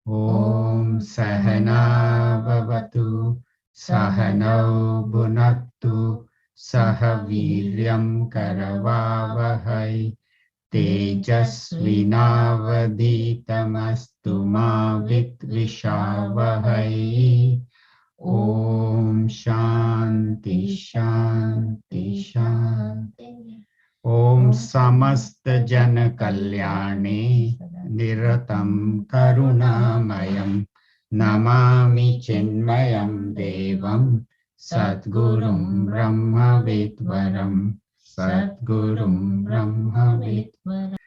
Om Sahana Vavatu Sahanau Bhunaktu Sahaviryam Karavavahai Tejasvinavaditamastu ma Vidvishavahai. Om Shanti Shanti Shanti. Om Samasta Jana Kalyani Niratam Karunamayam Namami Chinmayam Devam Satgurum Brahma Vidvaram Satgurum Brahma Vidvaram.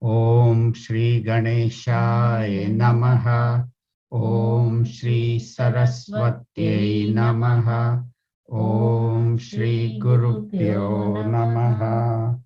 Om Shri Ganeshaya Namaha. Om Shri Saraswati Namaha. Om Shri Gurubhyo Namaha.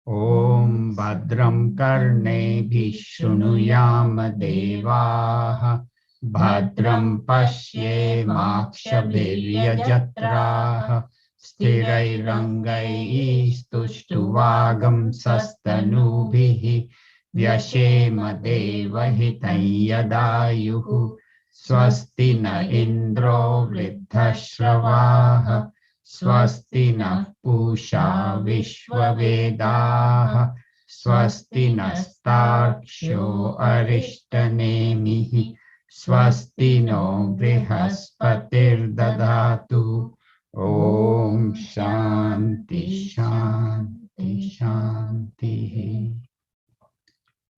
Om Bhadram Karnebhi Shrunuyama Devaha Bhadram Pashye Makshabhirya Jatraha Sthirairangai Stuštuvagam Sastanubhihi Vyashema Devahitam Yadayuhu Swasti na Indro Vridhashravaha Swasti na Pusha Vishwavedaha Swasti nastarksho Arishtanemihi Swasti no Brihaspatirdadatu. Om Shanti Shanti Shanti.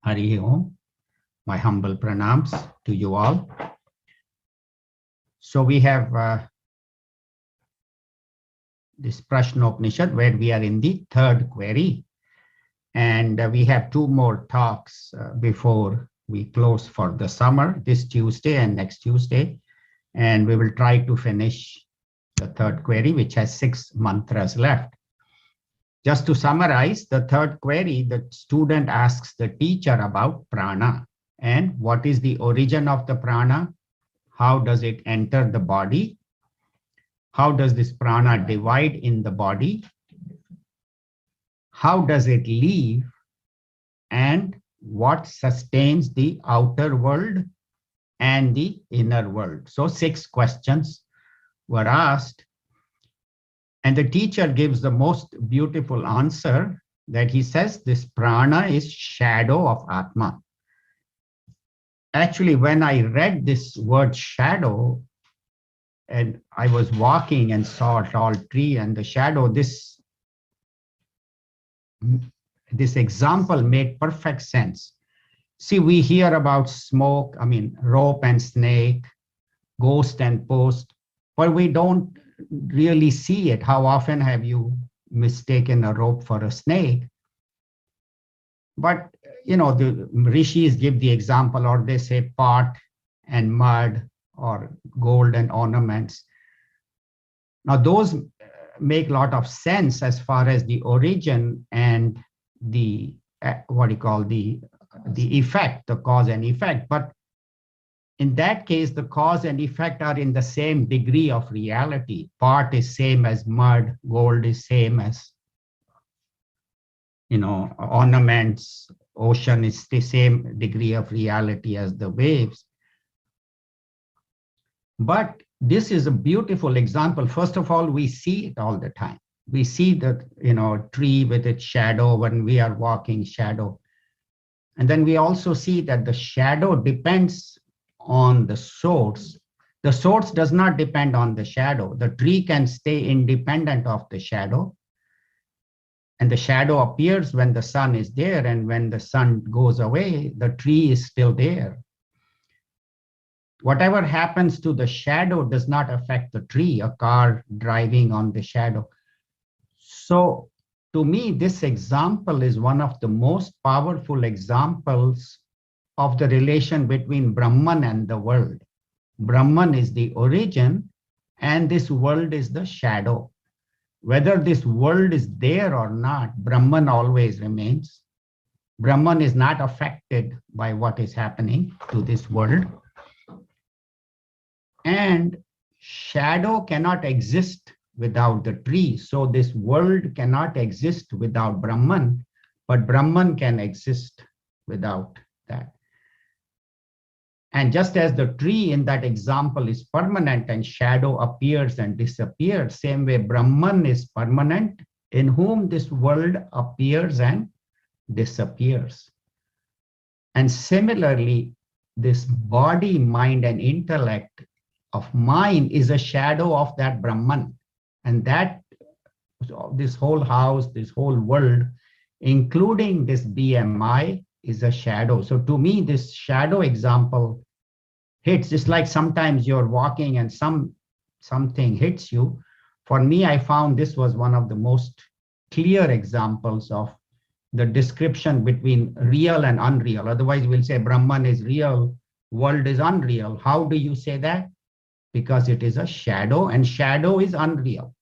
Hari Om. My humble pranams to you all. So we have this Prasnopanishad where we are in the third query, and we have two more talks before we close for the summer, this Tuesday and next Tuesday, and we will try to finish the third query, which has 6 mantras left. Just to summarize the third query, the student asks the teacher about prana and what is the origin of the prana, how does it enter the body, how does this prana divide in the body, how does it leave, and what sustains the outer world and the inner world. So 6 questions were asked, and the teacher gives the most beautiful answer, that he says this prana is shadow of Atma. Actually, when I read this word shadow, and I was walking and saw a tall tree and the shadow, this example made perfect sense. See, we hear about smoke, rope and snake, ghost and post, but we don't really see it. How often have you mistaken a rope for a snake? But, the rishis give the example, or they say pot and mud or gold and ornaments. Now, those make a lot of sense as far as the origin and the, the effect, the cause and effect. But in that case, the cause and effect are in the same degree of reality. Pot is same as mud, gold is same as, ornaments, ocean is the same degree of reality as the waves. But this is a beautiful example. First of all, we see it all the time. We see the, tree with its shadow when we are walking, shadow. And then we also see that the shadow depends on the source. The source does not depend on the shadow. The tree can stay independent of the shadow. And the shadow appears when the sun is there, and when the sun goes away, the tree is still there. Whatever happens to the shadow does not affect the tree, a car driving on the shadow. So to me, this example is one of the most powerful examples of the relation between Brahman and the world. Brahman is the origin, and this world is the shadow. Whether this world is there or not, Brahman always remains. Brahman is not affected by what is happening to this world. And shadow cannot exist without the tree. So this world cannot exist without Brahman, but Brahman can exist without that. And just as the tree in that example is permanent and shadow appears and disappears, same way Brahman is permanent, in whom this world appears and disappears. And similarly, this body, mind, and intellect of mine is a shadow of that Brahman. And that, this whole house, this whole world, including this BMI, is a shadow. So to me, this shadow example hits. It's like sometimes you're walking and something hits you. For me, I found this was one of the most clear examples of the description between real and unreal. Otherwise, we'll say Brahman is real, world is unreal. How do you say that? Because it is a shadow, and shadow is unreal.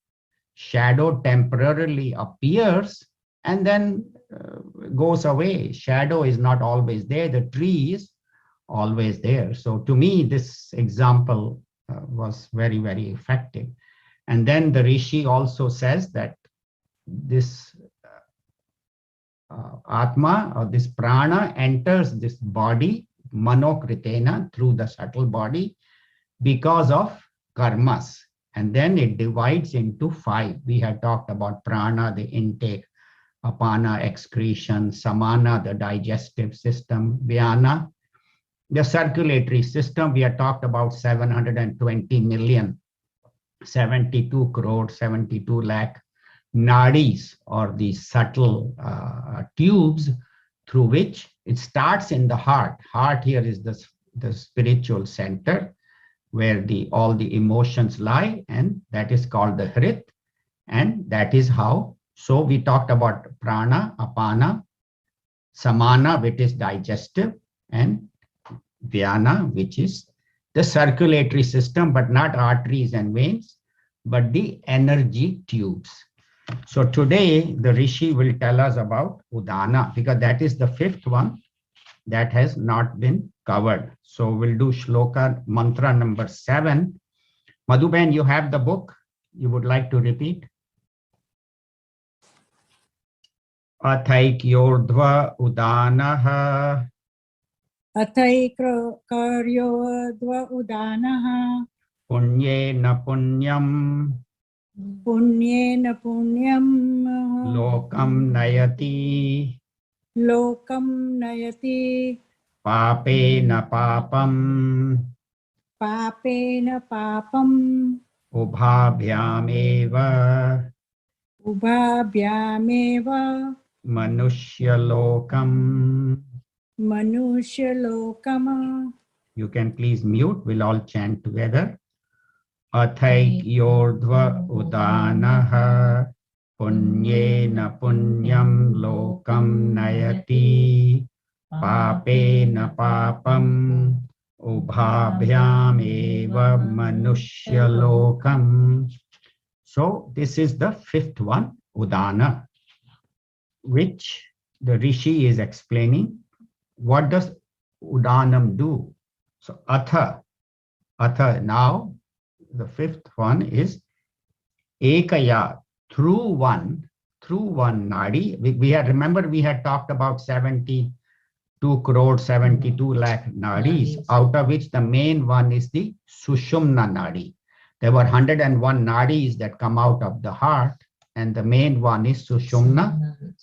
Shadow temporarily appears and then goes away. Shadow is not always there. The tree is always there. So to me, this example was very, very effective. And then the Rishi also says that this Atma or this prana enters this body, manokritena, through the subtle body because of karmas. And then it divides into 5. We had talked about prana, the intake, apana, excretion, samana, the digestive system, vyana, the circulatory system. We had talked about 720 million, 72 crore, 72 lakh nadis, or the subtle tubes through which it starts in the heart. Heart here is the spiritual center where all the emotions lie, and that is called the hrit. And that is how, so we talked about prana, apana, samana, which is digestive, and vyana, which is the circulatory system, but not arteries and veins, but the energy tubes. So today the Rishi will tell us about Udana, because that is the 5th one that has not been covered. So we'll do shloka mantra number 7. Madhuben, you have the book. You would like to repeat? Athaikyorddva udanaha. Athaikyorddva udanaha. Punyena punyam. Punyena punyam. Lokam nayati. Lokam nayati. Papena papam. Papena papam. Ubhabhyameva. Ubhabhyameva. Manushyalokam. Manushyalokam. You can please mute. We'll all chant together. Athaikyorddva udanaha. Punyena punyam lokam nayati. Papena papam. Ubhabhyameva manushyalokam. So this is the 5th one, Udana, which the Rishi is explaining. What does Udanam do? So Atha, now the 5th one is Ekaya, through one nadi. Remember we had talked about 72 crore, 72 lakh nadis, out of which the main one is the Sushumna nadi. There were 101 nadis that come out of the heart, and the main one is Sushumna.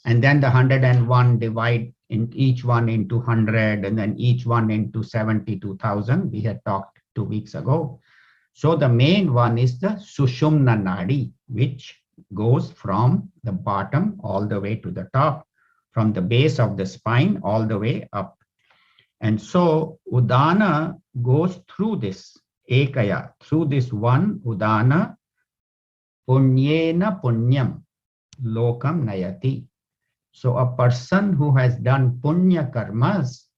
And then the 101 divide in each one into 100, and then each one into 72,000. We had talked 2 weeks ago. So the main one is the Sushumna nadi, which goes from the bottom all the way to the top, from the base of the spine all the way up. And so Udana goes through this Ekaya, through this one Udana, Punyena punyam, lokam nayati. So a person who has done punya karmas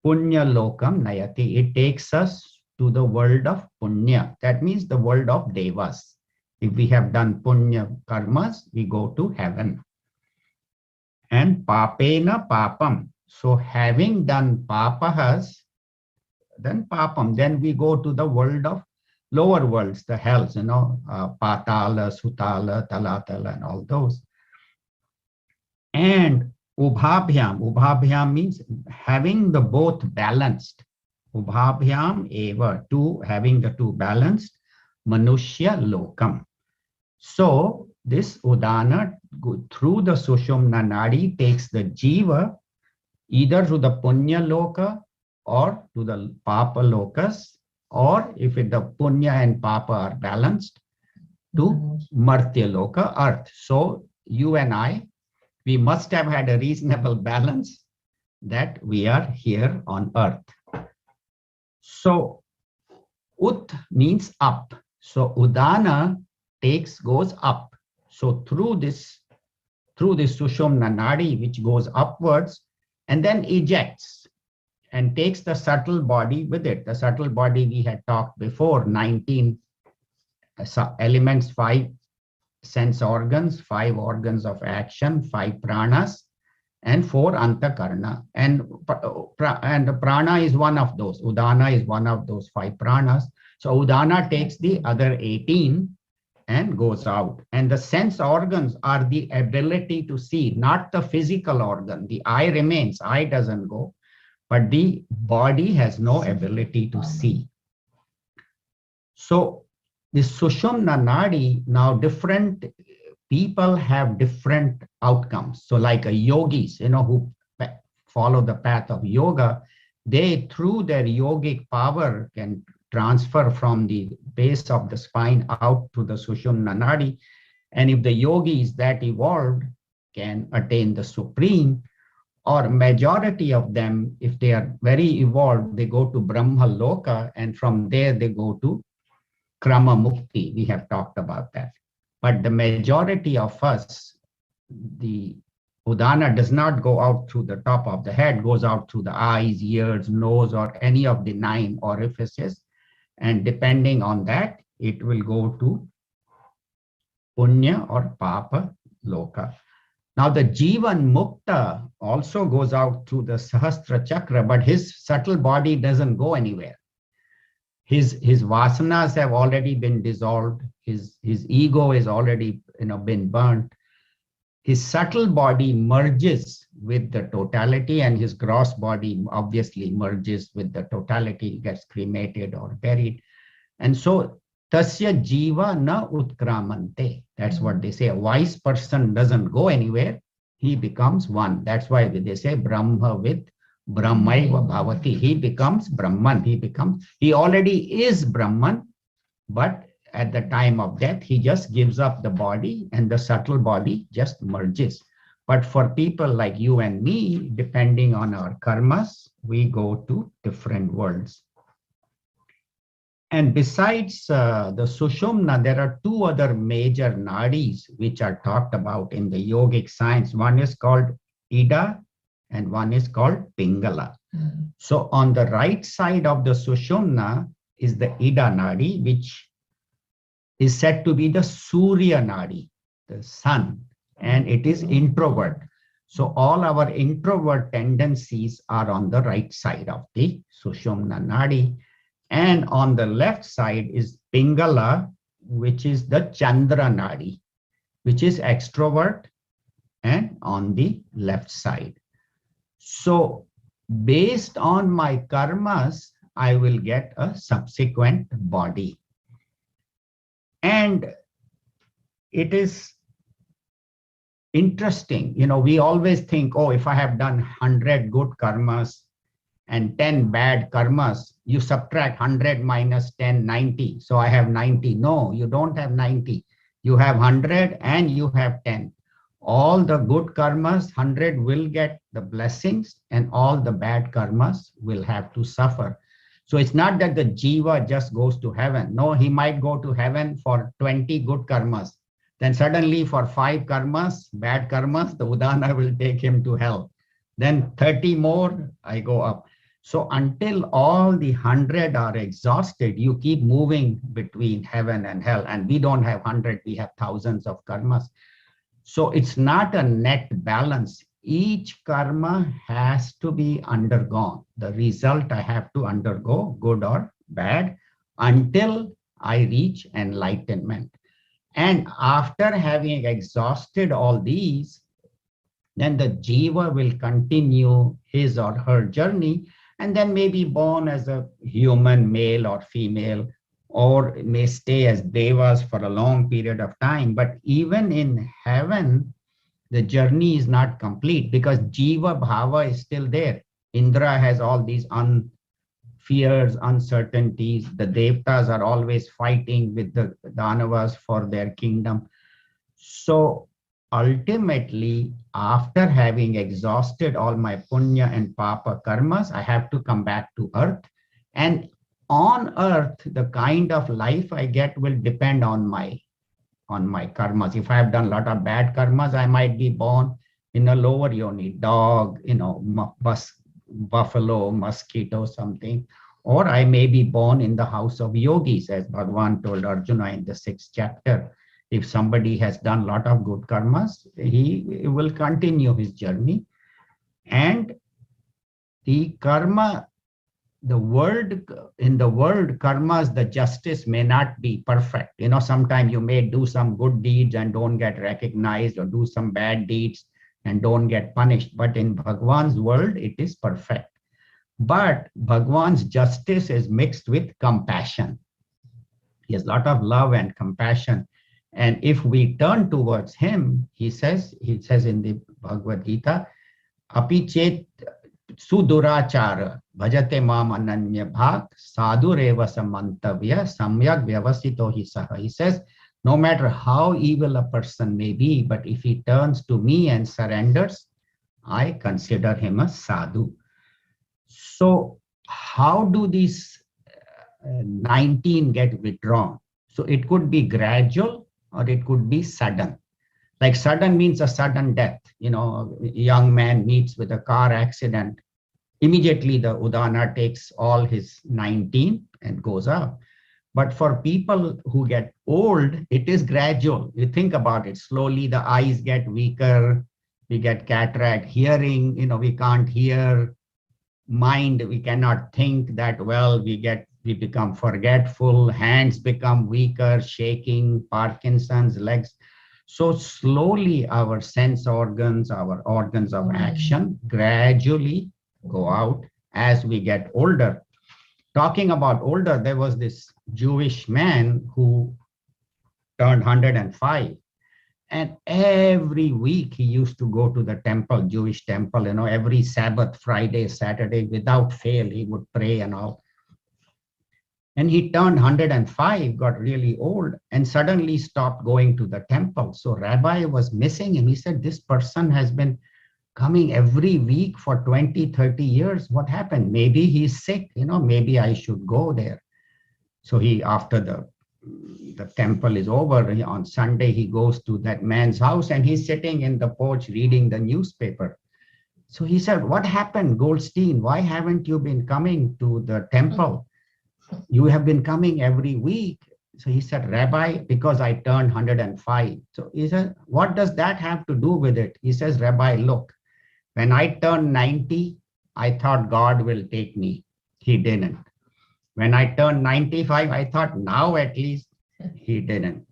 Punya lokam nayati. It takes us to the world of punya. That means the world of devas. If we have done punya karmas, we go to heaven. And papena papam. So having done papahas, then papam, then we go to the world of lower worlds, the hells, patala, sutala, talatala, and all those. And ubhabhyam means having the both balanced. Ubhabhyam eva, two, having the two balanced, manushya lokam. So this udana through the sushumna nadi takes the jiva either to the punya loka or to the papa lokas, or if the punya and papa are balanced, to martya loka, earth. So you and I, we must have had a reasonable balance that we are here on earth. So ut means up. So udana goes up. So through this sushumna nadi, which goes upwards and then ejects and takes the subtle body with it. The subtle body we had talked before, 19 elements, 5 sense organs, 5 organs of action, 5 pranas, and 4 antakarna. And prana is one of those. Udana is one of those 5 pranas. So udana takes the other 18 and goes out. And the sense organs are the ability to see, not the physical organ. The eye remains, eye doesn't go, but the body has no ability to see. So this sushumna nadi, now different people have different outcomes. So like a yogis, who follow the path of yoga, they through their yogic power can transfer from the base of the spine out to the sushumna nadi. And if the yogi is that evolved, can attain the supreme, or majority of them, if they are very evolved, they go to Brahma Loka, and from there they go to Krama Mukti. We have talked about that. But the majority of us, the udana does not go out through the top of the head, goes out through the eyes, ears, nose, or any of the 9 orifices. And depending on that, it will go to punya or papa loka. Now the Jivan Mukta also goes out through the Sahasra Chakra, but his subtle body doesn't go anywhere. His vasanas have already been dissolved. His ego is already been burnt. His subtle body merges with the totality, and his gross body obviously merges with the totality, gets cremated or buried. And so tasya jiva na utkramante. That's what they say. A wise person doesn't go anywhere. He becomes one. That's why they say Brahma with Brahmaiva bhavati. He becomes Brahman. He already is Brahman, but at the time of death, he just gives up the body and the subtle body just merges. But for people like you and me, depending on our karmas, we go to different worlds. And besides the Sushumna, there are 2 other major nadis which are talked about in the yogic science. One is called Ida and one is called Pingala. So on the right side of the Sushumna is the Ida nadi, which is said to be the Surya nadi, the sun, and it is introvert. So all our introvert tendencies are on the right side of the Sushumna nadi. And on the left side is Pingala, which is the Chandra nadi, which is extrovert, and on the left side. So based on my karmas, I will get a subsequent body. And it is interesting, we always think, oh, if I have done 100 good karmas and 10 bad karmas, you subtract 100 minus 10, 90. So I have 90. No, you don't have 90. You have 100 and you have 10. All the good karmas, 100 will get the blessings, and all the bad karmas will have to suffer. So it's not that the jiva just goes to heaven. No, he might go to heaven for 20 good karmas. Then suddenly for 5 karmas, bad karmas, the udana will take him to hell. Then 30 more, I go up. So until all the 100 are exhausted, you keep moving between heaven and hell. And we don't have 100, we have thousands of karmas. So it's not a net balance. Each karma has to be undergone. The result I have to undergo, good or bad, until I reach enlightenment. And after having exhausted all these, then the jiva will continue his or her journey and then may be born as a human, male or female, or may stay as devas for a long period of time. But even in heaven, the journey is not complete because jiva bhava is still there. Indra has all these fears, uncertainties. The devtas are always fighting with the danavas for their kingdom. So ultimately, after having exhausted all my punya and papa karmas, I have to come back to earth. And on earth, the kind of life I get will depend on my karmas. If I have done a lot of bad karmas, I might be born in a lower yoni, dog, buffalo, mosquito, something. Or I may be born in the house of yogis, as Bhagavan told Arjuna in the 6th chapter. If somebody has done a lot of good karmas, he will continue his journey. And the karma, in the world, karmas, the justice may not be perfect. Sometimes you may do some good deeds and don't get recognized, or do some bad deeds and don't get punished. But in Bhagwan's world, it is perfect. But Bhagwan's justice is mixed with compassion. He has a lot of love and compassion. And if we turn towards him, he says in the Bhagavad Gita, api chet sudurachara bhajate mam ananya bhak sadhureva samantavya samyak vyavasito hi saha. He says, no matter how evil a person may be, but if he turns to me and surrenders, I consider him a sadhu. So how do these 19 get withdrawn? So it could be gradual or it could be sudden. Like sudden means a sudden death. A young man meets with a car accident. Immediately the Udana takes all his 19 and goes out. But for people who get old, it is gradual. You think about it. Slowly the eyes get weaker. We get cataract. Hearing, we can't hear. Mind, we cannot think that well. We become forgetful. Hands become weaker, shaking, Parkinson's, legs. So slowly our sense organs, our organs of action gradually go out as we get older. Talking about older, there was this Jewish man who turned 105. And every week he used to go to the temple, Jewish temple, every Sabbath, Friday, Saturday, without fail, he would pray and all. And he turned 105, got really old, and suddenly stopped going to the temple. So Rabbi was missing him. He said, this person has been coming every week for 20, 30 years. What happened? Maybe he's sick, maybe I should go there. So he, after the temple is over, on Sunday, he goes to that man's house and he's sitting in the porch reading the newspaper. So he said, what happened, Goldstein? Why haven't you been coming to the temple? You have been coming every week. So he said, Rabbi, because I turned 105. So he said, what does that have to do with it? He says, Rabbi, look, when I turned 90, I thought God will take me. He didn't. When I turned 95, I thought now at least. He didn't.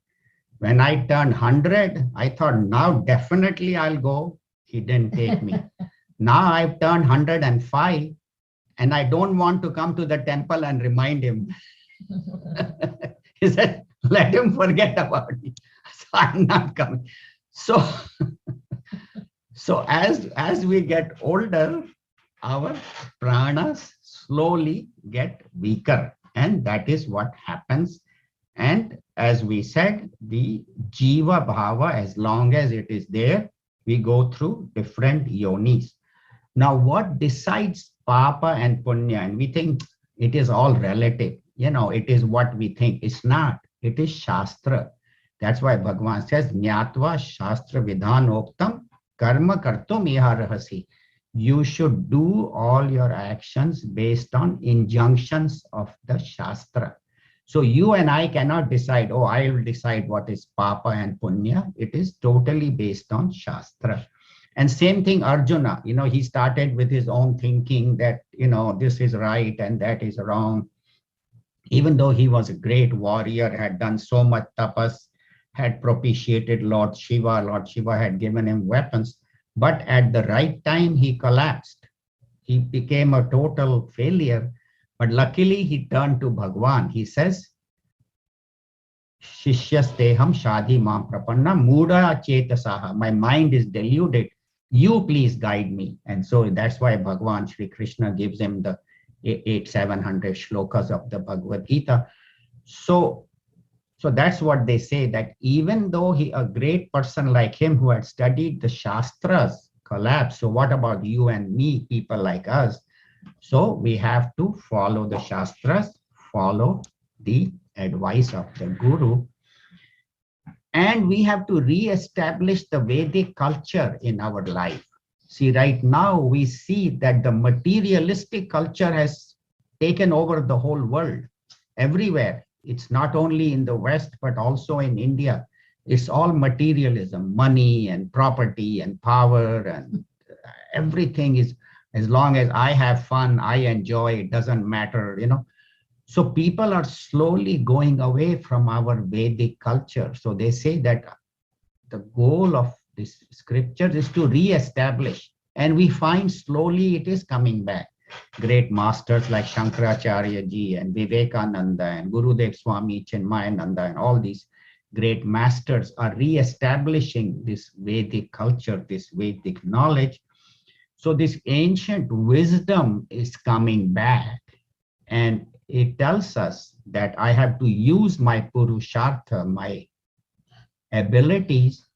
When I turned 100, I thought now definitely I'll go. He didn't take me. Now I've turned 105 and I don't want to come to the temple and remind him. He said, let him forget about me. So I'm not coming. So as we get older, our pranas slowly get weaker, and that is what happens. And as we said, the jiva bhava, as long as it is there, we go through different yonis. Now, what decides papa and punya? And we think it is all relative. It is what we think. It's not. It is shastra. That's why Bhagavan says, Nyatva shastra vidhanoktam karma kartum iha rahasi. You should do all your actions based on injunctions of the Shastra. So you and I cannot decide, oh, I will decide what is Papa and Punya. It is totally based on Shastra. And same thing, Arjuna, he started with his own thinking that, this is right and that is wrong. Even though he was a great warrior, had done so much tapas, had propitiated Lord Shiva had given him weapons, but at the right time he collapsed. He became a total failure. But luckily he turned to Bhagwan. He says, Shishyasteham Shadhi Mam Prapanna Muda Chetasaha. My mind is deluded. You please guide me. And so that's why Bhagwan Sri Krishna gives him the 700 shlokas of the Bhagavad Gita. So that's what they say, that even though a great person like him who had studied the Shastras collapsed, so what about you and me, people like us? So we have to follow the Shastras, follow the advice of the Guru, and we have to re-establish the Vedic culture in our life. See, right now we see that the materialistic culture has taken over the whole world, everywhere. It's not only in the West, but also in India. It's all materialism, money and property and power, and everything is, as long as I have fun, I enjoy, it doesn't matter. So people are slowly going away from our Vedic culture. So they say that the goal of this scripture is to re-establish, and we find slowly it is coming back. Great masters like Shankaracharya ji and Vivekananda and Gurudev Swami Chinmayananda and all these great masters are re-establishing this Vedic culture, this Vedic knowledge. So this ancient wisdom is coming back, and it tells us that I have to use my Purushartha, my abilities,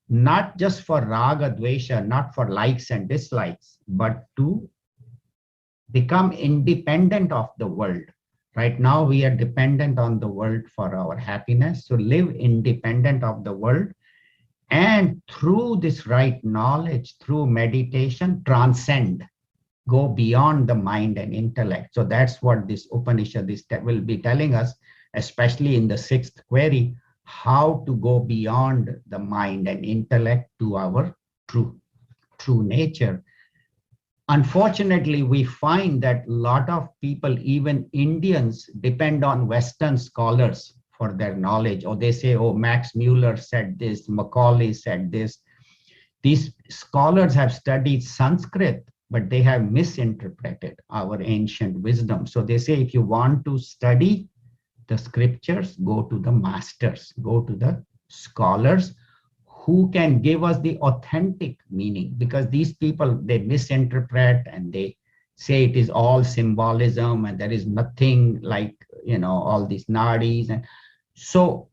not just for raga dvesha, not for likes and dislikes, but to become independent of the world. Right now we are dependent on the world for our happiness. So live independent of the world, and through this right knowledge, through meditation, transcend, go beyond the mind and intellect. So that's what this Upanishad will be telling us, especially in the sixth query, how to go beyond the mind and intellect to our true nature. Unfortunately, we find that a lot of people, even Indians, depend on Western scholars for their knowledge. Or they say, oh, Max Muller said this, Macaulay said this. These scholars have studied Sanskrit, but they have misinterpreted our ancient wisdom. So they say, if you want to study the scriptures, go to the masters, go to the scholars who can give us the authentic meaning, because these people, they misinterpret and they say it is all symbolism and there is nothing like, all these nadis. And so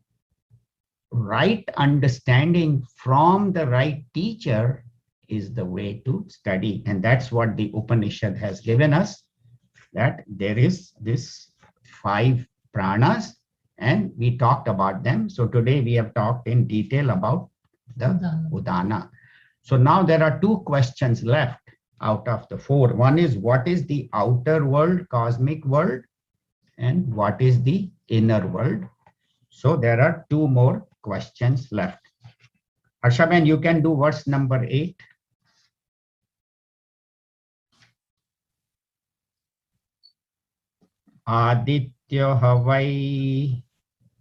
right understanding from the right teacher is the way to study. And that's what the Upanishad has given us, that there is this 5 pranas, and we talked about them. So today we have talked in detail about the Udana. So now there are 2 questions left out of the 4. One is, what is the outer world, cosmic world, and what is the inner world? So there are 2 more questions left. Harshaben, you can do verse number 8. Aditya Havai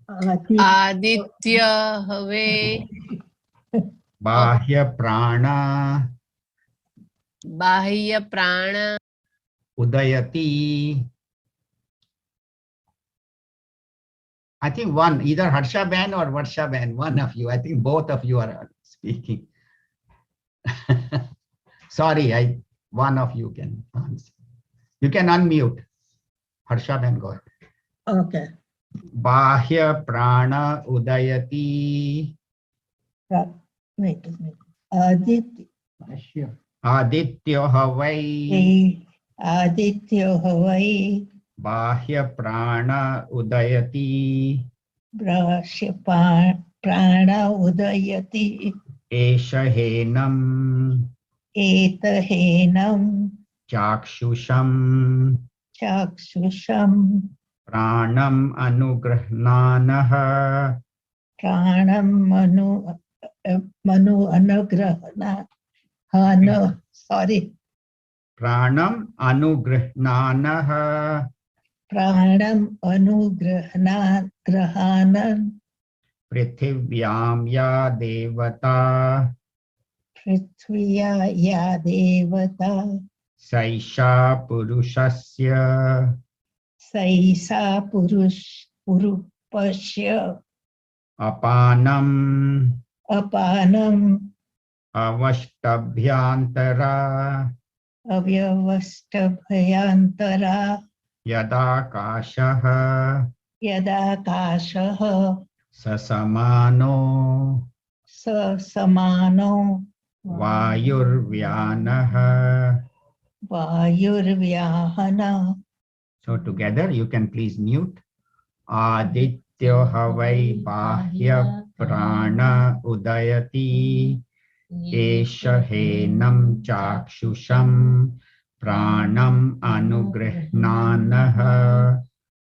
Aditya Have Bahya Prana Bahya Prana Udayati. I think one, either Harshaben or Varshaben, one of you. I think both of you are speaking. Sorry, one of you can answer. You can unmute. Harshaben, go ahead. Okay. Bahya Prana Udayati. Wait a minute. Aditya Havai Aditya Hawaii Bahya Prana Udayati Brahya Prana Udayati Esha Henam Etahenam Chakshusham Chakshusam Pranam Anugrahnanaha Pranam Manu Anugrahana sorry Pranam Anugrahnanaha Pranam Grahanan Prithivyam Ya Devata Prithviya Ya Devata Saisha Purushasya Saisa Purupasya Apanam Apanam Avashtabhyantara Avyavastabhyantara Yadakashaha Yadakashaha Sasamano Samano Vayurvyanaha. Vayurvyahana. So together you can please mute. Aditya Havai Bahya Prana Udayati Eshahenam Chakshusham Pranam Anugrahnanaha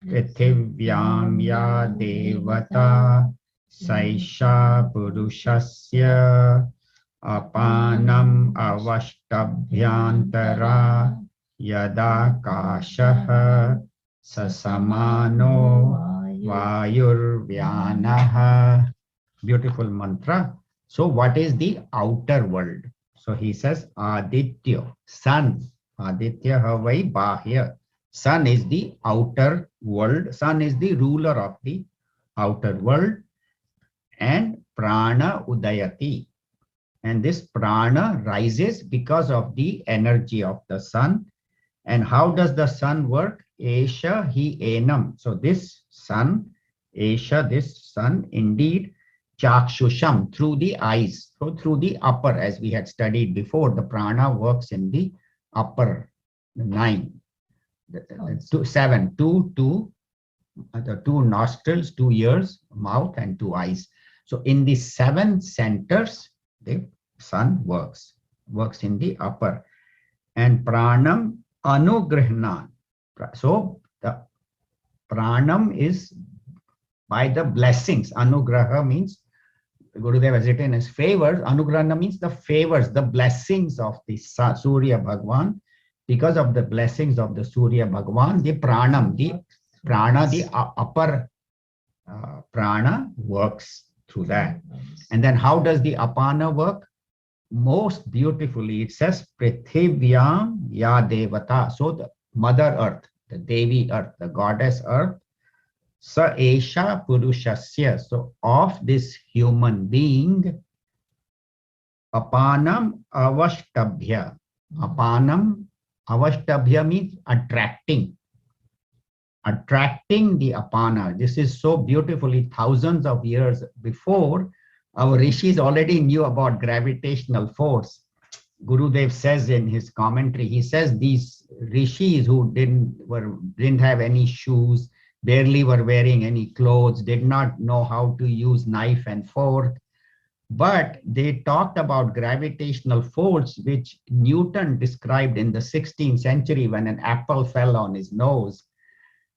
Prithivyam Ya Devata Saisha Purushasya Apanam Avashtabhyantara Yadakashaha Sasamano Vayurvyanaha. Beautiful mantra. So what is the outer world? So he says Aditya, sun. Aditya Havai Bahya. Sun is the outer world. Sun is the ruler of the outer world. And Prana Udayati. And this prana rises because of the energy of the sun. And how does the sun work? Esha hi enam. So this sun, Esha, this sun, indeed, chakshusham, through the eyes. So through the upper, as we had studied before, the prana works in the upper 9, the 7, the 2 nostrils, 2 ears, mouth, and 2 eyes. So in the 7 centers, the sun works in the upper. And pranam anugrahnan. So the pranam is by the blessings. Anugraha means, Gurudev has written as favors. Anugrahana means the favors, the blessings of the Surya Bhagwan. Because of the blessings of the Surya Bhagwan, the pranam, the prana, the upper prana works through that. And then how does the apana work? Most beautifully, it says Prithivyam Ya Devata. So the Mother Earth, the Devi Earth, the Goddess Earth, Sa Esha Purushasya. So of this human being, Apanam Avashtabhya. Apanam Avashtabhya means attracting the apana. This is so beautifully thousands of years before, our rishis already knew about gravitational force. Gurudev says in his commentary, he says these rishis who didn't have any shoes, barely were wearing any clothes, did not know how to use knife and fork, but they talked about gravitational force, which Newton described in the 16th century when an apple fell on his nose.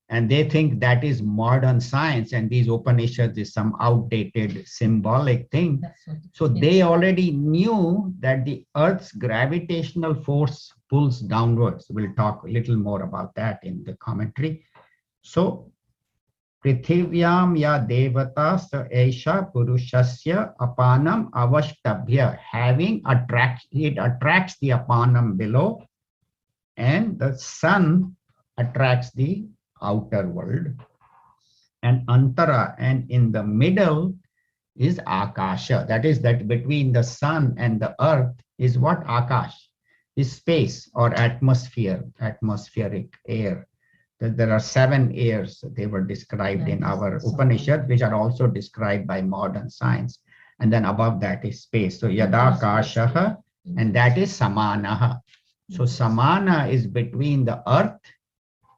And they think that is modern science, and these Upanishads is some outdated symbolic thing. So they already knew that the Earth's gravitational force pulls downwards. We'll talk a little more about that in the commentary. So, Prithivyam Ya Devata Sa Esha Purushasya Apanam Avashtabhya. It attracts the Apanam below, and the sun attracts the outer world. And Antara, and in the middle is Akasha. That is, that between the sun and the earth is what? Akash is space or atmosphere, atmospheric air. There are 7 airs. They were described in our Upanishad, which are also described by modern science. And then above that is space. So Yadakashaha, and that is Samanaha. So Samana is between the earth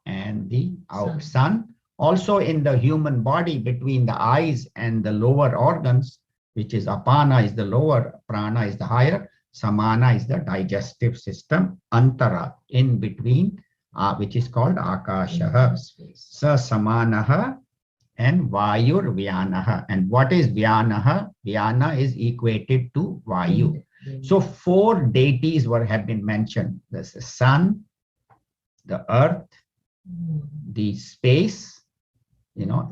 and the sun. Also in the human body, between the eyes and the lower organs, which is apana is the lower, prana is the higher. Samana is the digestive system. Antara, in between, which is called Akashaha. Sa Samanaha and Vayur Vyanaha. And what is Vyanaha? Vyana is equated to Vayu. So 4 deities have been mentioned. There's the sun, the earth, the space,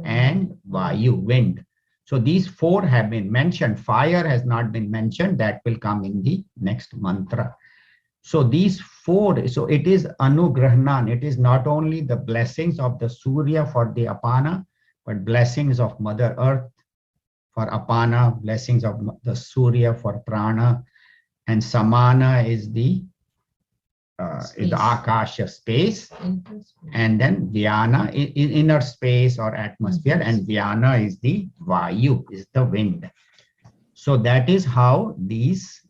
and Vayu, wind. So these 4 have been mentioned. Fire has not been mentioned. That will come in the next mantra. So these 4, so it is Anugrahnan. It is not only the blessings of the Surya for the Apana, but blessings of Mother Earth for Apana, blessings of the Surya for Prana, and Samana is the Akasha space, and then Vyana is inner space or atmosphere, and Vyana is the Vayu, is the wind. So that is how these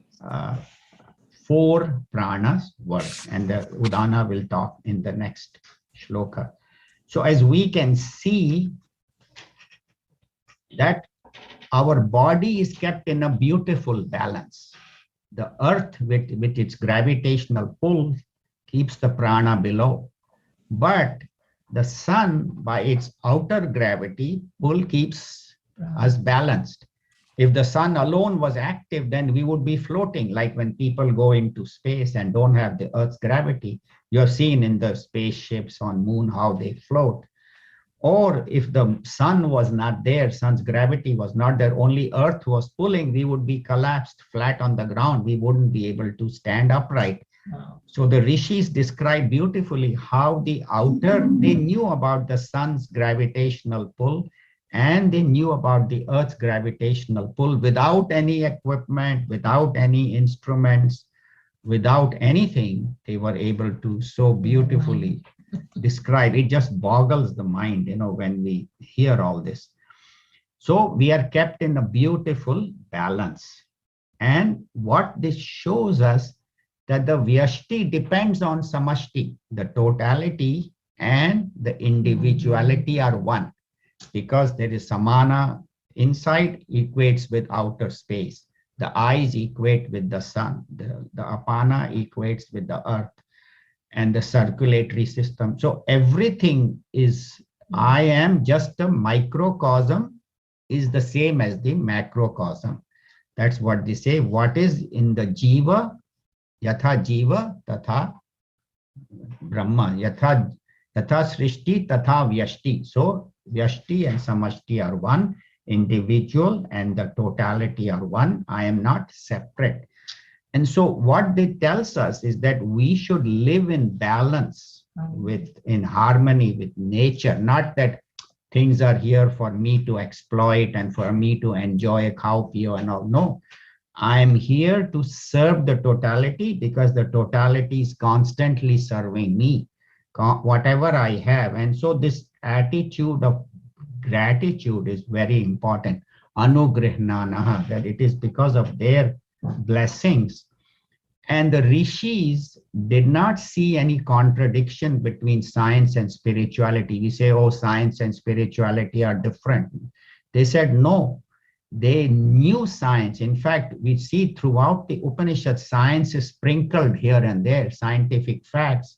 4 pranas work, and the Udana will talk in the next shloka. So as we can see that our body is kept in a beautiful balance. The earth with its gravitational pull keeps the prana below, but the sun by its outer gravity pull keeps us balanced. If the sun alone was active, then we would be floating, like when people go into space and don't have the earth's gravity. You have seen in the spaceships on moon how they float. Or if the sun was not there, sun's gravity was not there, only earth was pulling, we would be collapsed flat on the ground. We wouldn't be able to stand upright. So the rishis describe beautifully how the outer, they knew about the sun's gravitational pull, and they knew about the earth's gravitational pull without any equipment, without any instruments, without anything. They were able to so beautifully describe. It just boggles the mind, when we hear all this. So we are kept in a beautiful balance. And what this shows us that the Vyashti depends on Samashti. The totality and the individuality are one, because there is Samana inside equates with outer space. The eyes equate with the sun. The Apana equates with the earth and the circulatory system. So everything is, I am just a microcosm, is the same as the macrocosm. That's what they say. What is in the jiva, yatha jiva, tatha brahma, yatha srishti, tatha vyashti. So vyashti and samashti are one, individual and the totality are one. I am not separate. And so what it tells us is that we should live in balance in harmony with nature, not that things are here for me to exploit and for me to enjoy a cow pio and all. No, I am here to serve the totality, because the totality is constantly serving me, whatever I have. And so this attitude of gratitude is very important. Anugrihnaanaha, that it is because of their blessings. And the rishis did not see any contradiction between science and spirituality. We say, oh, science and spirituality are different. They said, no, they knew science. In fact, we see throughout the Upanishad, science is sprinkled here and there, scientific facts.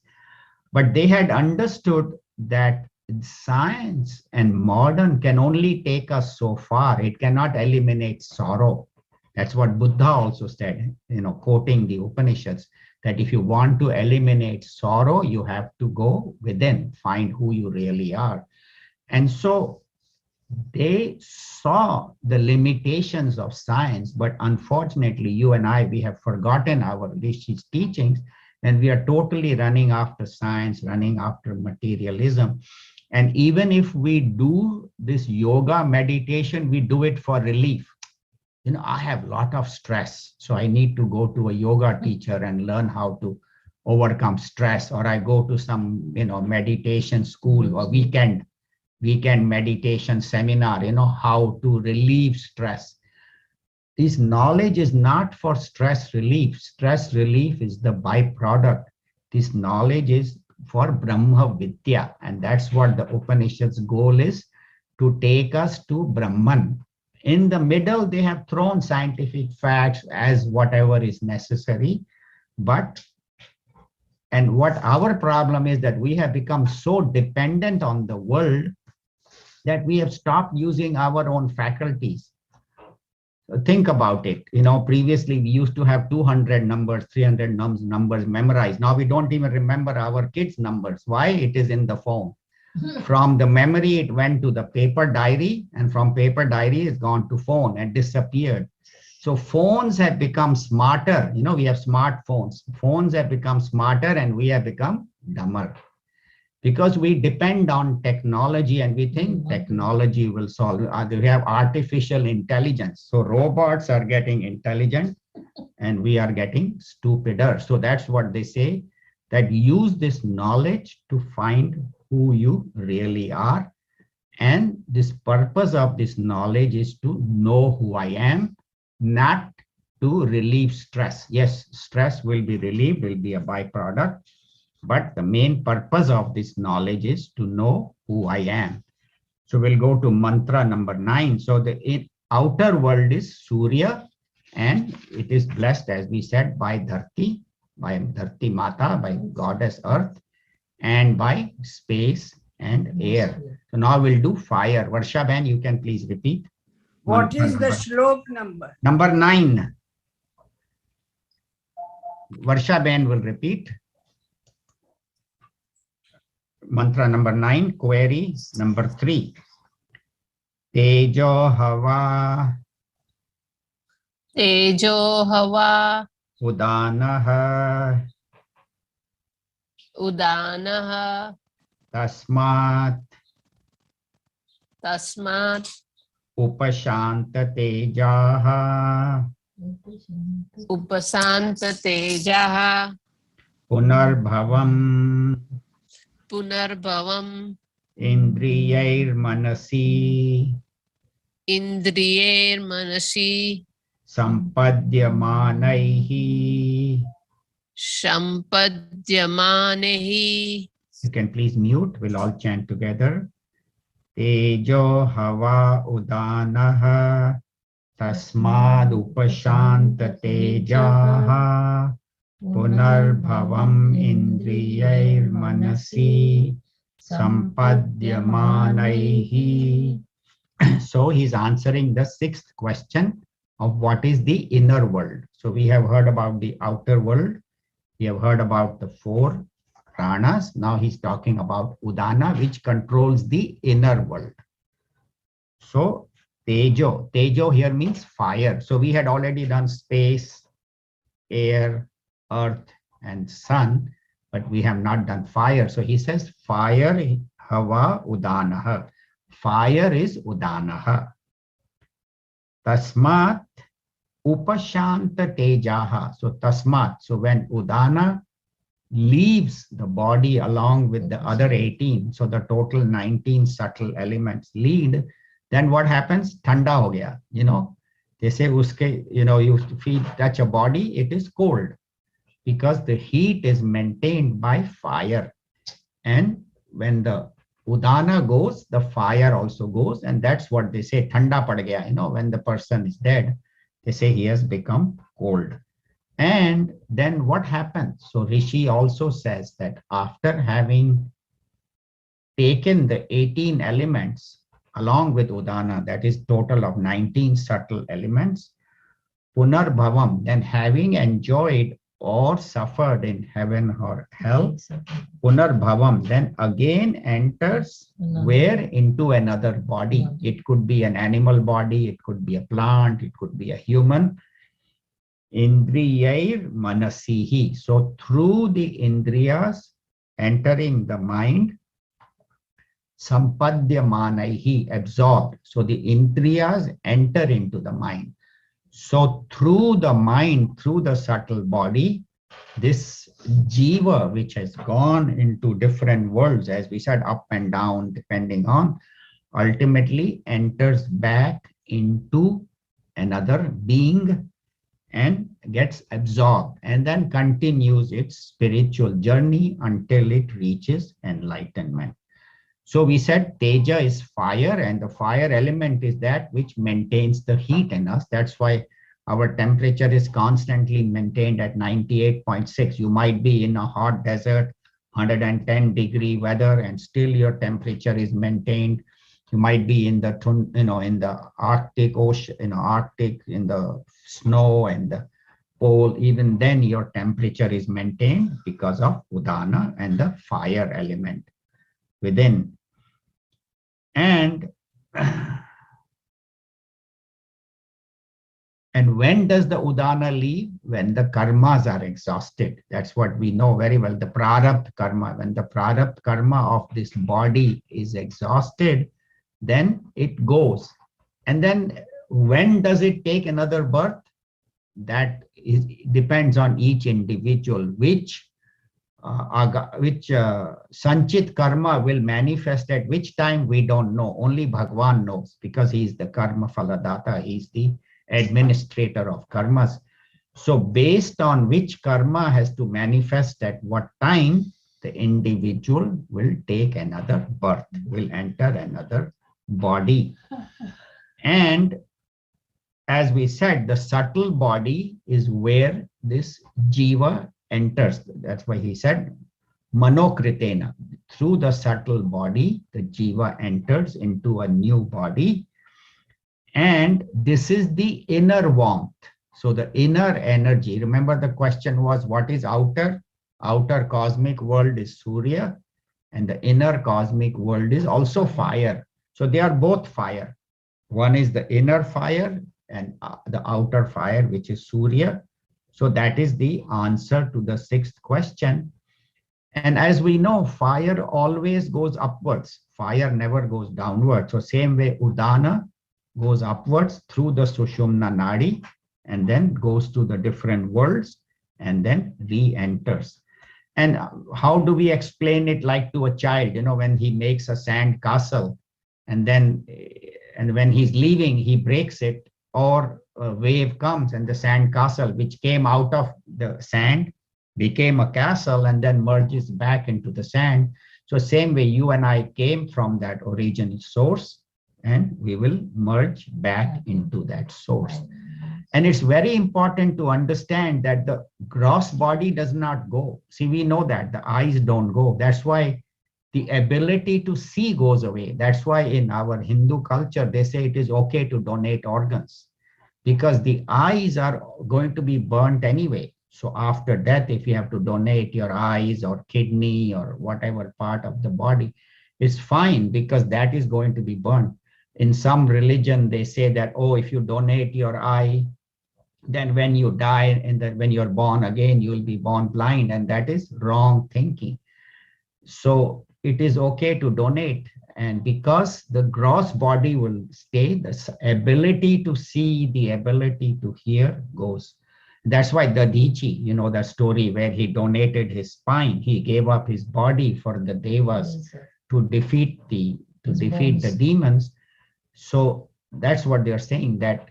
But they had understood that science and modern can only take us so far. It cannot eliminate sorrow. That's what Buddha also said, quoting the Upanishads, that if you want to eliminate sorrow, you have to go within, find who you really are. And so they saw the limitations of science, but unfortunately, you and I, we have forgotten our Rishi's teachings, and we are totally running after science, running after materialism. And even if we do this yoga meditation, we do it for relief. I have a lot of stress, so I need to go to a yoga teacher and learn how to overcome stress, or I go to some, meditation school or weekend meditation seminar, how to relieve stress. This knowledge is not for stress relief. Stress relief is the byproduct. This knowledge is for Brahma Vidya, and that's what the Upanishad's goal is, to take us to Brahman. In the middle, they have thrown scientific facts as whatever is necessary. And what our problem is that we have become so dependent on the world that we have stopped using our own faculties. Think about it. Previously we used to have 200 numbers, 300 numbers memorized. Now we don't even remember our kids' numbers. Why? It is in the phone. From the memory, it went to the paper diary, and from paper diary, it's gone to phone and disappeared. So phones have become smarter. We have smartphones. Phones have become smarter and we have become dumber. Because we depend on technology and we think technology will solve. We have artificial intelligence. So robots are getting intelligent and we are getting stupider. So that's what they say, that use this knowledge to find who you really are. And this purpose of this knowledge is to know who I am, not to relieve stress. Yes, stress will be relieved, will be a byproduct. But the main purpose of this knowledge is to know who I am. So we'll go to mantra number 9. So the outer world is Surya, and it is blessed, as we said, by Dharti Mata, by Goddess Earth, and by space and air. So now we'll do fire. Varsha Ben, you can please repeat. What is the shlok number? Number 9. Varsha Ben will repeat. Mantra number 9, query number 3. Tejo hava. Tejo hava. Udanaha. Udanaha. Tasmat. Tasmat. Upashanta tejaha. Upasanta tejaha. Punarbhavam. Punarbhavam. Indriyair manasi. Indriyer manasi. Sampadyamanaihi. Shampadhyamanehi. You can please mute. We'll all chant together. Tejo hava udanaha. Tasmad upashanta tejaha. Punarbhavam indriyair manasi. Sampadyamanaihi. So he's answering the 6th question of what is the inner world. So we have heard about the outer world. We have heard about the 4 pranas. Now he's talking about Udana, which controls the inner world. So Tejo here means fire. So we had already done space, air, earth, and sun, but we have not done fire. So he says fire, hava, udanaha. Fire is udanaha. Tasmat upashanta tejaha. So tasmat. So when udana leaves the body along with the other 18, so the total 19 subtle elements lead, then what happens? Thanda ho gaya. They say uske, you feel touch a body, it is cold because the heat is maintained by fire. And when the udana goes, the fire also goes, and that's what they say, thanda pad gaya. When the person is dead, they say he has become cold. And then what happens? So Rishi also says that after having taken the 18 elements along with udana, that is total of 19 subtle elements, punarbhavam, then having enjoyed or suffered in heaven or hell, punarbhavam, then again enters where? Into another body. It could be an animal body, it could be a plant, it could be a human. Indriyair manasihi. So through the indriyas entering the mind, sampadyamanaihi, absorbed. So the indriyas enter into the mind. So through the mind, through the subtle body, this jiva, which has gone into different worlds, as we said, up and down, depending on, ultimately enters back into another being and gets absorbed, and then continues its spiritual journey until it reaches enlightenment. So we said Teja is fire, and the fire element is that which maintains the heat in us. That's why our temperature is constantly maintained at 98.6. You might be in a hot desert, 110-degree weather, and still your temperature is maintained. You might be in the, in the Arctic Ocean, Arctic, in the snow and the pole. Even then, your temperature is maintained because of Udana and the fire element within. And when does the Udana leave? When the karmas are exhausted. That's what we know very well. The prarabdha karma. When the prarabdha karma of this body is exhausted, then it goes. And then when does it take another birth? That depends on each individual. Which sanchit karma will manifest at which time, we don't know. Only Bhagwan knows, because he is the karma phaladata. He is the administrator of karmas. So based on which karma has to manifest at what time, the individual will take another birth, will enter another body. And as we said, the subtle body is where this jiva enters. That's why he said, manokritena. Through the subtle body, the jiva enters into a new body. And this is the inner warmth. So the inner energy, remember the question was, what is outer? Outer cosmic world is Surya, and the inner cosmic world is also fire. So they are both fire. One is the inner fire and the outer fire, which is Surya. So that is the answer to the sixth question. And as we know, fire always goes upwards. Fire never goes downwards. So same way, Udana goes upwards through the Sushumna Nadi and then goes to the different worlds and then re-enters. And how do we explain it like to a child? When he makes a sand castle and when he's leaving, he breaks it, or a wave comes and the sand castle, which came out of the sand, became a castle and then merges back into the sand. So same way, you and I came from that original source, and we will merge back into that source. And it's very important to understand that the gross body does not go. See, we know that the eyes don't go. That's why the ability to see goes away. That's why in our Hindu culture, they say it is okay to donate organs, because the eyes are going to be burnt anyway. So after death, if you have to donate your eyes or kidney or whatever part of the body, it's fine, because that is going to be burnt. In some religion, they say that, oh, if you donate your eye, then when you die and then when you're born again, you will be born blind. And that is wrong thinking. So it is okay to donate. And because the gross body will stay, the ability to see, the ability to hear goes. That's why the Dadichi, the story where he donated his spine, he gave up his body for the devas to defeat the demons. So that's what they're saying, that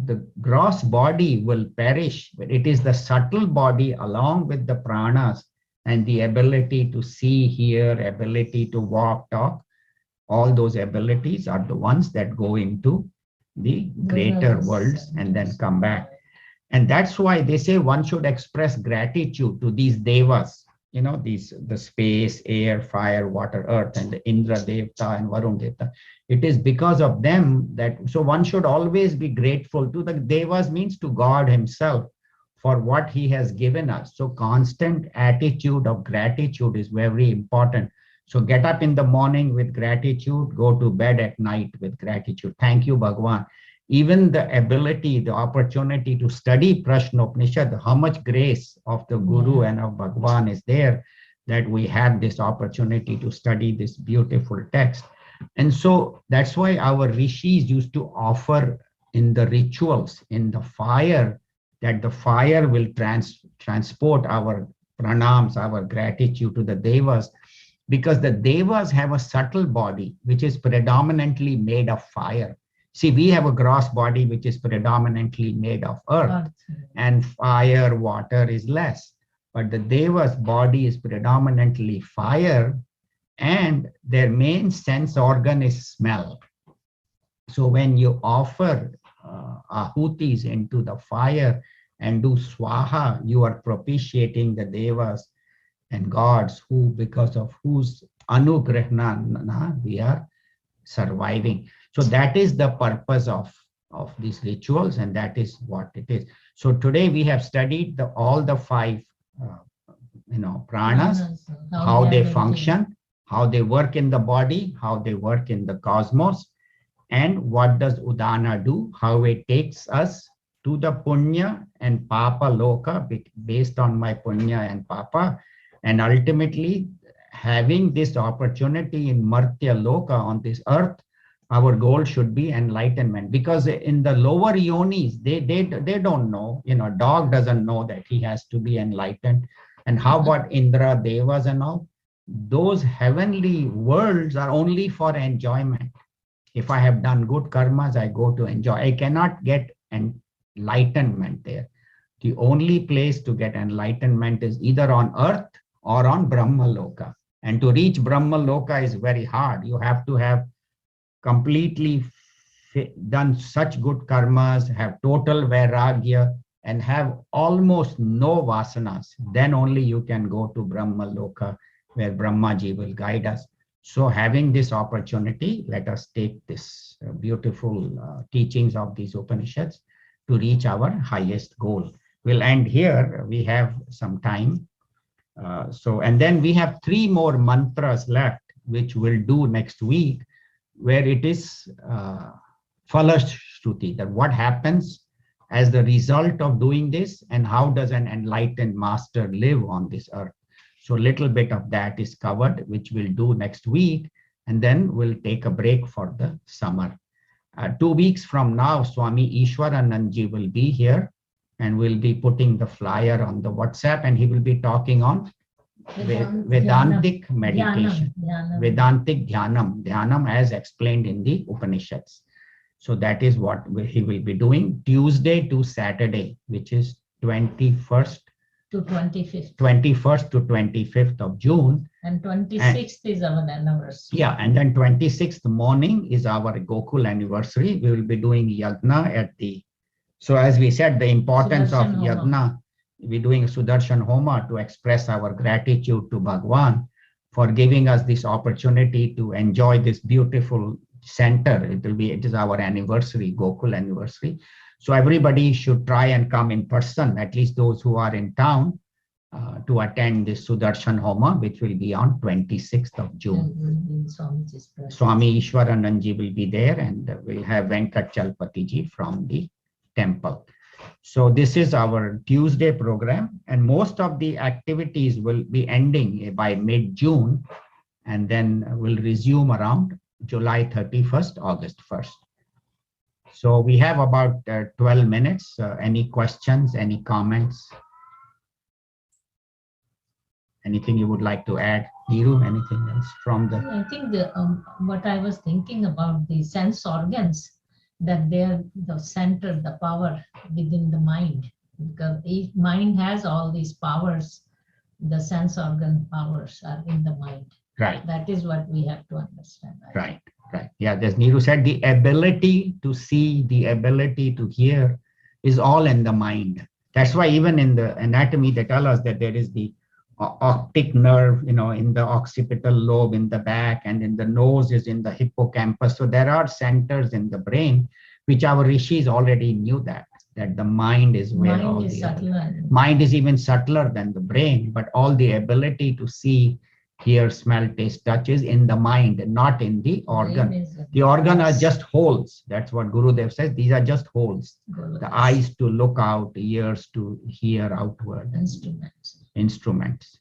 the gross body will perish, but it is the subtle body along with the pranas and the ability to see, hear, ability to walk, talk, all those abilities are the ones that go into the greater worlds and then come back. And that's why they say one should express gratitude to these devas, the space, air, fire, water, earth, and the Indra Devta and Varun Devta. It is because of them that, so one should always be grateful to the devas, means to God himself, for what he has given us. So constant attitude of gratitude is very important. So get up in the morning with gratitude, go to bed at night with gratitude. Thank you, Bhagwan. Even the ability, the opportunity to study Prasnopanishad, how much grace of the Guru and of Bhagwan is there that we have this opportunity to study this beautiful text. And so that's why our rishis used to offer in the rituals, in the fire, that the fire will transport our pranams, our gratitude to the devas, because the devas have a subtle body, which is predominantly made of fire. See, we have a gross body, which is predominantly made of earth, and fire, water is less. But the Deva's body is predominantly fire, and their main sense organ is smell. So when you offer ahutis into the fire and do swaha, you are propitiating the devas and gods who, because of whose anugrahana, we are surviving. So that is the purpose of these rituals, and that is what it is. So today we have studied all the five, pranas, how they function, how they work in the body, how they work in the cosmos, and what does Udana do, how it takes us to the punya and papa loka based on my punya and papa, and ultimately having this opportunity in Martya Loka on this earth. Our goal should be enlightenment, because in the lower yonis, they don't know, dog doesn't know that he has to be enlightened. And how about Indra, Devas and all? Those heavenly worlds are only for enjoyment. If I have done good karmas, I go to enjoy. I cannot get enlightenment there. The only place to get enlightenment is either on earth or on Brahma Loka. And to reach Brahma Loka is very hard. You have to have completely done such good karmas, have total vairagya, and have almost no vasanas. Then only you can go to Brahma Loka, where Brahmaji will guide us. So having this opportunity, let us take this beautiful teachings of these Upanishads to reach our highest goal. We'll end here. We have some time. And then we have 3 more mantras left, which we'll do next week, where it is Falashruti, that what happens as the result of doing this, and how does an enlightened master live on this earth. So a little bit of that is covered, which we'll do next week, and then we'll take a break for the summer. 2 weeks from now, Swami Ishwaranandji will be here, and we'll be putting the flyer on the WhatsApp, and he will be talking on Vedantic meditation, Vedantic Dhyanam as explained in the Upanishads. So that is what he will be doing Tuesday to Saturday, which is 21st to 25th of June. And 26th is our anniversary. Yeah, and then 26th morning is our Gokul anniversary. We will be doing yagna at the, so as we said, the importance of yagna, we're doing Sudarshan Homa to express our gratitude to Bhagwan for giving us this opportunity to enjoy this beautiful center. It is our anniversary, Gokul anniversary. So everybody should try and come in person, at least those who are in town, to attend this Sudarshan Homa, which will be on 26th of June. Swami Ishwaranandji will be there, and we'll have Venkat Chalpatiji from the temple. So this is our Tuesday program, and most of the activities will be ending by mid-June, and then we'll resume around July 31st, August 1st. So we have about 12 minutes. Any questions, any comments? Anything you would like to add? Neeru, anything else from the... I think what I was thinking about the sense organs, that they're the center, the power within the mind, because each mind has all these powers. The sense organ powers are in the mind. Right. That is what we have to understand. Right. Yeah, as Neeru said, the ability to see, the ability to hear is all in the mind. That's why even in the anatomy, they tell us that there is the optic nerve, in the occipital lobe in the back, and in the nose is in the hippocampus. So there are centers in the brain, which our rishis already knew that the mind is where mind all is the subtler. Mind is even subtler than the brain, but all the ability to see, hear, smell, taste, touch is in the mind, not in the organ. The organ are just holes. That's what Gurudev says. These are just holes. The eyes to look out, ears to hear outward. Instruments.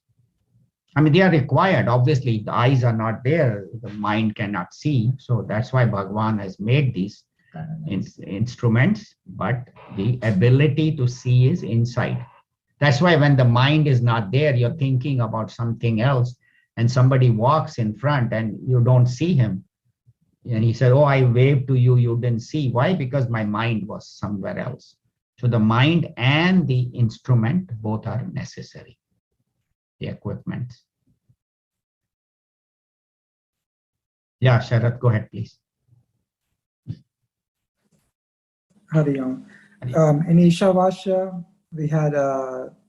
I mean, they are required. Obviously, if the eyes are not there, the mind cannot see. So that's why Bhagwan has made these instruments, but the ability to see is inside. That's why when the mind is not there, you're thinking about something else, and somebody walks in front and you don't see him. And he said, oh, I waved to you, you didn't see. Why? Because my mind was somewhere else. So the mind and the instrument both are necessary, the equipment. Yeah, Sharat, go ahead, please. Hari Om. Hari In Ishavasya, we had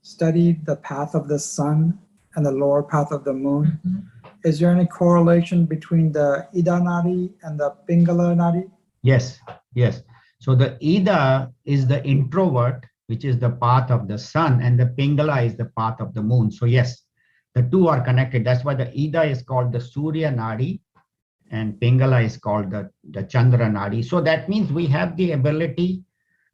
studied the path of the sun and the lower path of the moon. Mhm. Is there any correlation between the Ida Nadi and the Pingala Nadi? Yes, yes. So the Ida is the introvert, which is the path of the sun, and the Pingala is the path of the moon. So yes, the two are connected. That's why the Ida is called the Surya Nadi and Pingala is called the Chandra Nadi. So that means we have the ability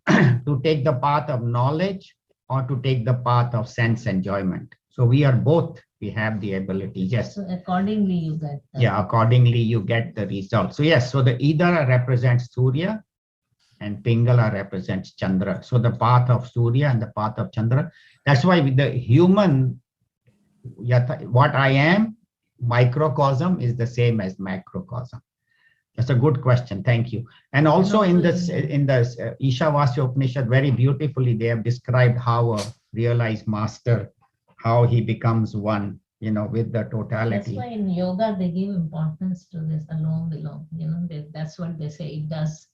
to take the path of knowledge or to take the path of sense enjoyment. So we are both, we have the ability, yes. So accordingly, you get. Yeah, accordingly you get the result. So yes, so the Ida represents Surya and Pingala represents Chandra. So the path of Surya and the path of Chandra. That's why with the human, what I am, microcosm is the same as macrocosm. That's a good question. Thank you. And also in the Ishavasya Upanishad, very beautifully, they have described how a realized master, how he becomes one, with the That's totality. why in yoga they give importance to this alone belong. That's what they say. It does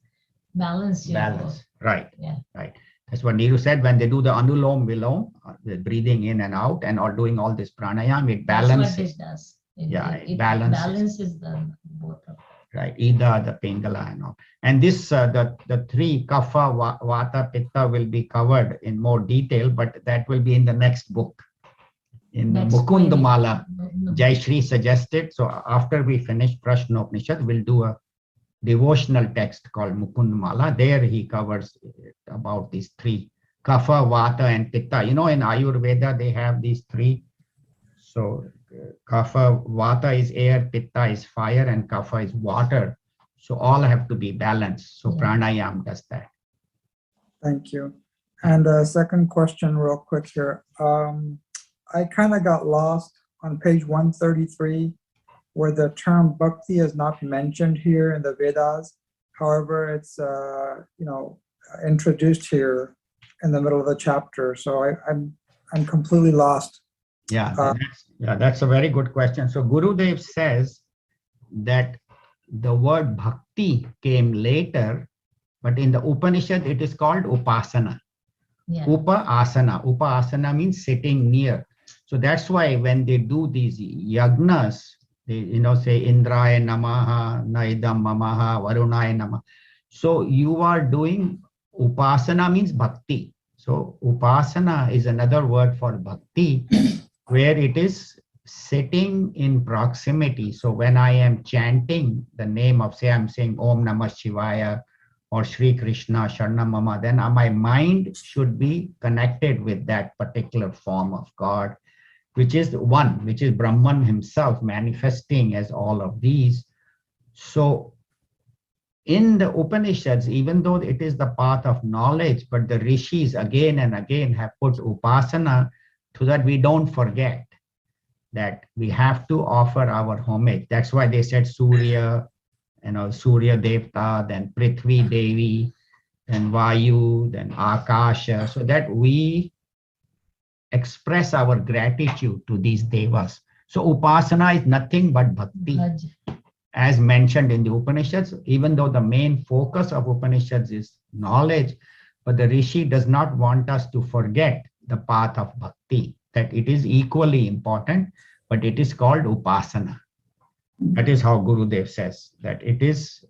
balance your Balance. Right. Yeah. Right. That's what Neeru said. When they do the Anulom Vilom, the breathing in and out, and or doing all this pranayam, it balances. That's what it does. It balances. balances. the both of them. Right, Ida, the Pingala and all. And this, the three, Kapha, Vata, Pitta will be covered in more detail, but that will be in the next book. In the Next Mukund query. Mala, No. Jayashri suggested. So after we finish Prasnopanishad, we'll do a devotional text called Mukund Mala. There he covers about these three, Kapha, Vata and Pitta. In Ayurveda, they have these three. So Kapha, Vata is air, Pitta is fire, and Kapha is water. So all have to be balanced. So Yeah. pranayam does that. Thank you. And second question real quick here. I kind of got lost on page 133 where the term bhakti is not mentioned here in the Vedas. However, it's introduced here in the middle of the chapter. So I'm completely lost. Yeah, that's a very good question. So Gurudev says that the word bhakti came later, but in the Upanishad, it is called upasana. Yeah. Upasana means sitting near. So that's why when they do these yagnas, they say Indraya Namaha, Naidam Mamaha, Varunaya Namaha. So you are doing upasana means bhakti. So upasana is another word for bhakti, where it is sitting in proximity. So when I am chanting the name of, say, I'm saying Om Namah Shivaya or Shri Krishna Sharna Mama, then my mind should be connected with that particular form of God, which is one, which is Brahman himself manifesting as all of these. So in the Upanishads, even though it is the path of knowledge, but the rishis again and again have put upasana so that we don't forget that we have to offer our homage. That's why they said Surya, Surya Devta, then Prithvi Devi, then Vayu, then Akasha, so that we express our gratitude to these devas. So upasana is nothing but bhakti. As mentioned in the Upanishads, even though the main focus of Upanishads is knowledge, but the Rishi does not want us to forget the path of bhakti, that it is equally important, but it is called upasana. That is how Gurudev says, that it is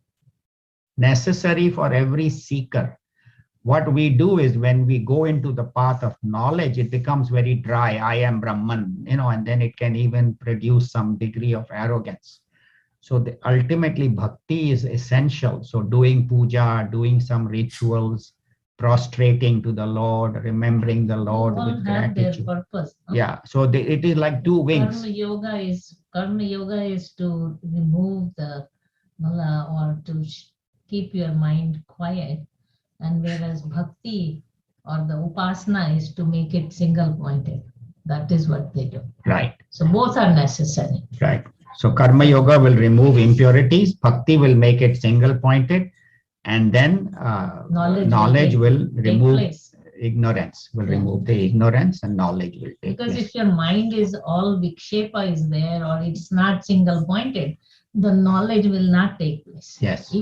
necessary for every seeker. What we do is when we go into the path of knowledge, it becomes very dry. I am Brahman, and then it can even produce some degree of arrogance. So ultimately, bhakti is essential. So doing puja, doing some rituals, prostrating to the Lord, remembering the Lord All with have gratitude. their purpose. Yeah, so it is like two wings. Karma yoga is to remove the mala or to keep your mind quiet, and whereas bhakti or the upasana is to make it single pointed. That is what they do. Right. So both are necessary. Right. So karma yoga will remove impurities, bhakti will make it single pointed, and then knowledge will remove ignorance, remove the ignorance, and knowledge will take Because place. if your mind is all vikshepa is there or it's not single pointed, the knowledge will not take place. Yes.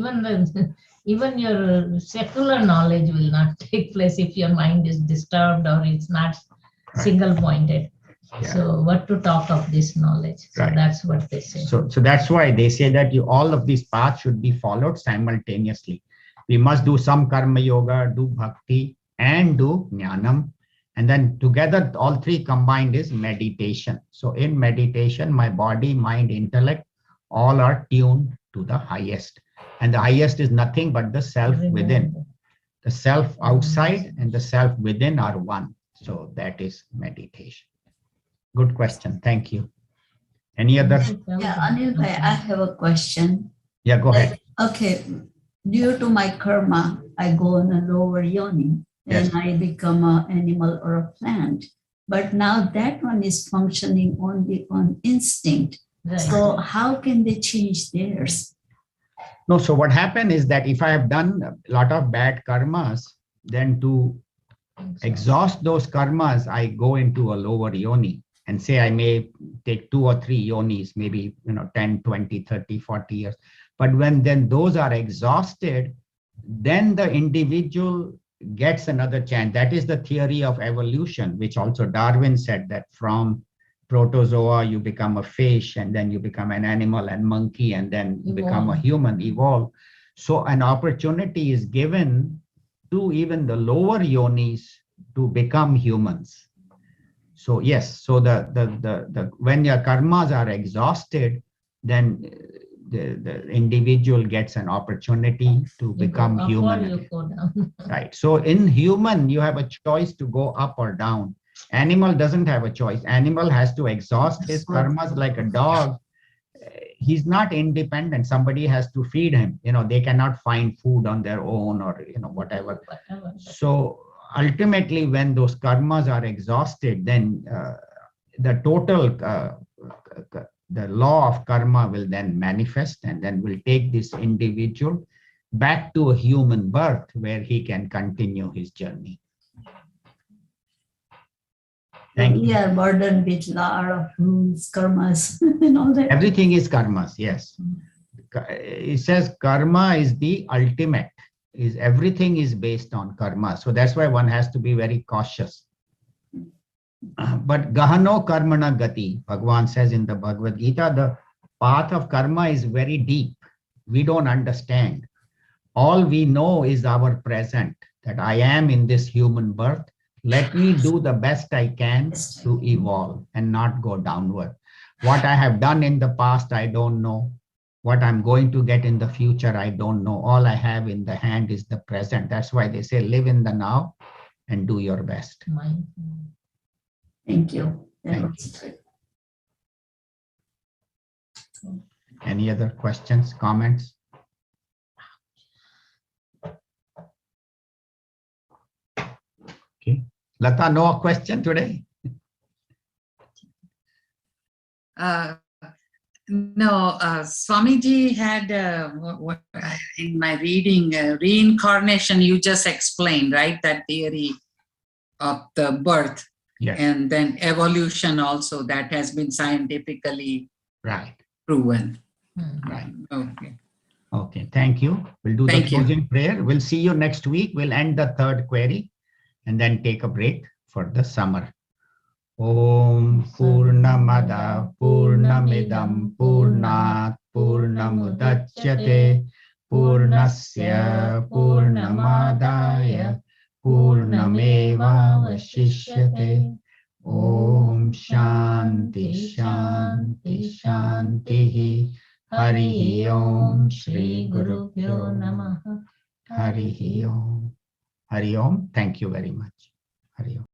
Even your secular knowledge will not take place if your mind is disturbed or it's not Right. single pointed. Yeah. So what to talk of this knowledge? So Right. that's what they say. So that's why they say that all of these paths should be followed simultaneously. We must do some karma yoga, do bhakti, and do jnanam. And then together, all three combined is meditation. So in meditation, my body, mind, intellect, all are tuned to the highest. And the highest is nothing but the self within. The self outside and the self within are one. So that is meditation. Good question. Thank you. Any other? Yeah, Anil bhai, I have a question. Yeah, go ahead. Okay, due to my karma, I go on a lower yoni and Yes. I become an animal or a plant. But now that one is functioning only on instinct. Right. So how can they change theirs? No, so what happened is that if I have done a lot of bad karmas, then to exhaust those karmas, I go into a lower yoni and say I may take 2 or 3 yonis, maybe 10, 20, 30, 40 years. But when then those are exhausted, then the individual gets another chance. That is the theory of evolution, which also Darwin said that from protozoa, you become a fish, and then you become an animal and monkey, and then you become a human, evolve. So an opportunity is given to even the lower yonis to become humans. So yes, so the when your karmas are exhausted, then the individual gets an opportunity to become human. You go down. Right. So in human, you have a choice to go up or down. Animal doesn't have a choice. Animal has to exhaust his karmas like a dog. He's not independent. Somebody has to feed him. They cannot find food on their own or whatever. So ultimately, when those karmas are exhausted, then the total the law of karma will then manifest, and then will take this individual back to a human birth where he can continue his journey. Thank We you. are burdened with a lot of rules, karmas, and all that. Everything is karmas, yes. It says karma is the ultimate. Everything is based on karma. So that's why one has to be very cautious. But gahano karmana gati, Bhagavan says in the Bhagavad Gita, the path of karma is very deep. We don't understand. All we know is our present, that I am in this human birth. Let me do the best I can to evolve and not go downward. What I have done in the past, I don't know. What I'm going to get in the future, I don't know. All I have in the hand is the present. That's why they say live in the now and do your best. Thank you. Thank you. Any other questions, comments? Okay. Lata, no question today? No, Swamiji had, in my reading, reincarnation, you just explained, right? That theory of the birth. Yes. And then evolution also, that has been scientifically proven. Right. Okay. Okay, thank you. We'll do the closing prayer. We'll see you next week. We'll end the third query and then take a break for the summer. Om Purnamada Purnamidam Purnat Purnamudachyate Purnasya Purnamadaya Purnameva Vashishyate. Om Shanti Shanti Shanti. Hari Om Shri Guru Pyo Namaha. Hari Om. Hari Om. Thank you very much. Hari Om.